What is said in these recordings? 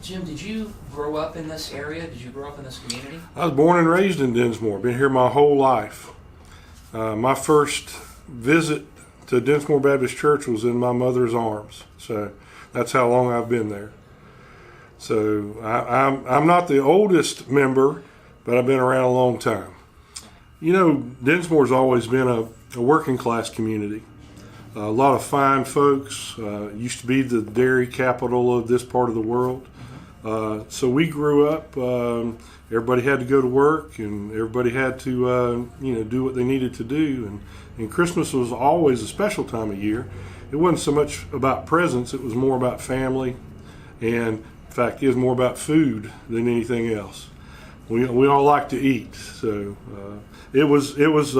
Jim, did you grow up in this area? Did you grow up in this community? I was born and raised in Dinsmore. Been here my whole life. My first visit to Dinsmore Baptist Church was in my mother's arms. So that's how long I've been there. So I'm not the oldest member, but I've been around a long time. You know, Dinsmore's always been a working class community. A lot of fine folks. Used to be the dairy capital of this part of the world. So we grew up. Everybody had to go to work, and everybody had to, do what they needed to do. And Christmas was always a special time of year. It wasn't so much about presents; it was more about family, and in fact, it was more about food than anything else. We all like to eat, so it was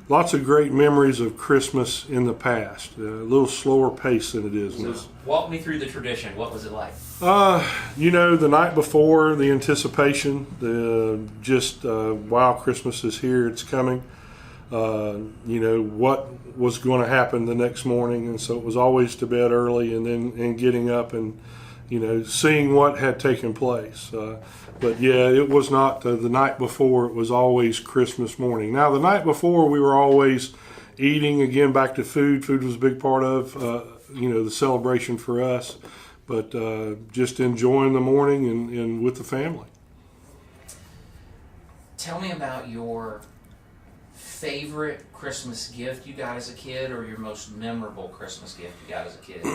lots of great memories of Christmas in the past. A little slower pace than it is now. So walk me through the tradition. What was it like? The night before, the anticipation, wow, Christmas is here, it's coming. What was going to happen the next morning, and so it was always to bed early, and getting up and seeing what had taken place. But yeah, it was not the night before. It was always Christmas morning. Now, the night before, we were always eating. Again, back to food. Food was a big part of the celebration for us. But just enjoying the morning and with the family. Tell me about your favorite Christmas gift you got as a kid, or your most memorable Christmas gift you got as a kid.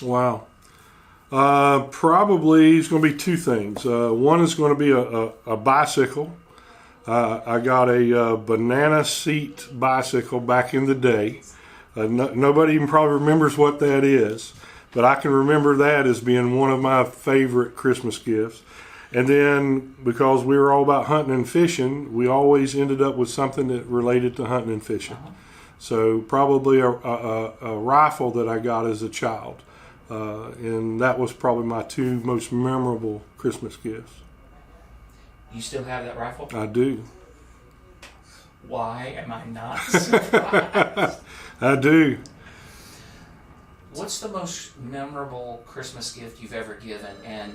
Wow. Probably it's going to be two things. One is going to be a bicycle. I got a banana seat bicycle back in the day. Nobody even probably remembers what that is, but I can remember that as being one of my favorite Christmas gifts. And then, because we were all about hunting and fishing, we always ended up with something that related to hunting and fishing. So probably a rifle that I got as a child. And that was probably my two most memorable Christmas gifts. You still have that rifle? I do. Why am I not surprised? I do. What's the most memorable Christmas gift you've ever given? And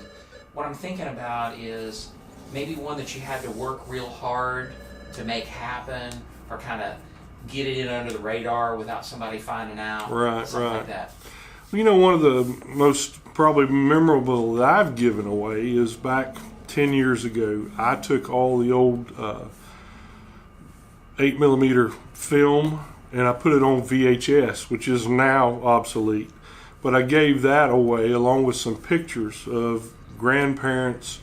what I'm thinking about is maybe one that you had to work real hard to make happen, or kind of get it in under the radar without somebody finding out. Right, something right. Like that. One of the most probably memorable that I've given away is back 10 years ago. I took all the old 8mm film and I put it on VHS, which is now obsolete. But I gave that away along with some pictures of grandparents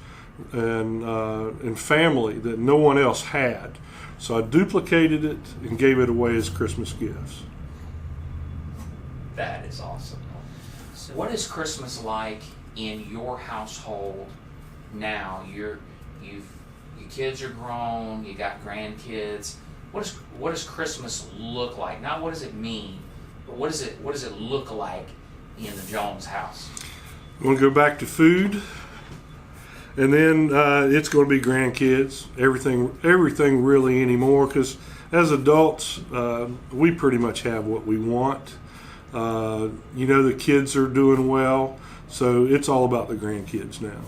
and family that no one else had. So I duplicated it and gave it away as Christmas gifts. That is awesome. So what is Christmas like in your household now? Your kids are grown. You got grandkids. What does Christmas look like? Not what does it mean, but what does it look like in the Jones house? I'm going to go back to food, and then it's going to be grandkids. Everything really anymore, because as adults, we pretty much have what we want. The kids are doing well, so it's all about the grandkids now.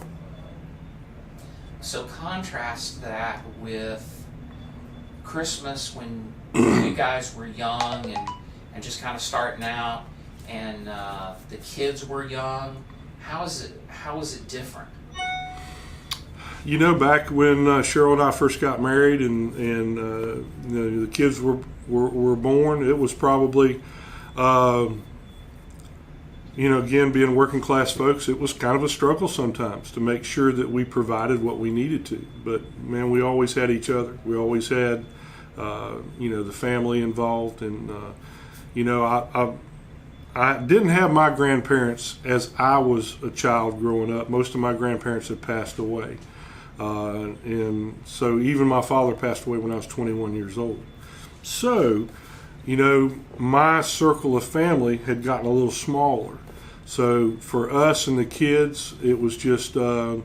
So contrast that with Christmas when you guys were young and just kind of starting out, and the kids were young. How is it different? Back when Cheryl and I first got married and the kids were born, it was probably again, being working class folks, it was kind of a struggle sometimes to make sure that we provided what we needed to. But man, we always had each other. We always had, the family involved. And, I didn't have my grandparents as I was a child growing up. Most of my grandparents had passed away. And so even my father passed away when I was 21 years old. So, my circle of family had gotten a little smaller. So for us and the kids, it was just, it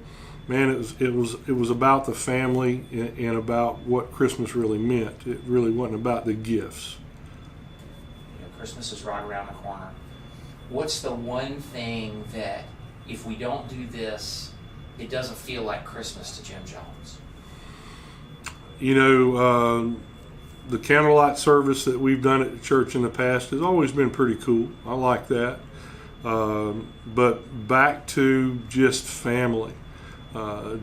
was about the family and about what Christmas really meant. It really wasn't about the gifts. Christmas is right around the corner. What's the one thing that if we don't do this, it doesn't feel like Christmas to Jim Jones? You know, the candlelight service that we've done at the church in the past has always been pretty cool. I like that. But back to just family,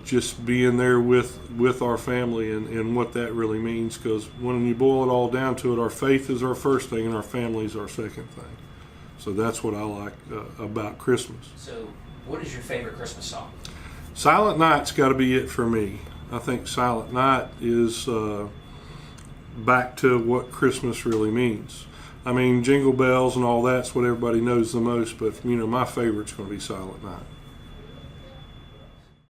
just being there with our family and what that really means. Because when you boil it all down to it, our faith is our first thing and our family is our second thing. So that's what I like about Christmas. So what is your favorite Christmas song? Silent Night's got to be it for me. I think Silent Night is back to what Christmas really means. I mean, Jingle Bells and all that's what everybody knows the most, but you know, my favorite's going to be Silent Night.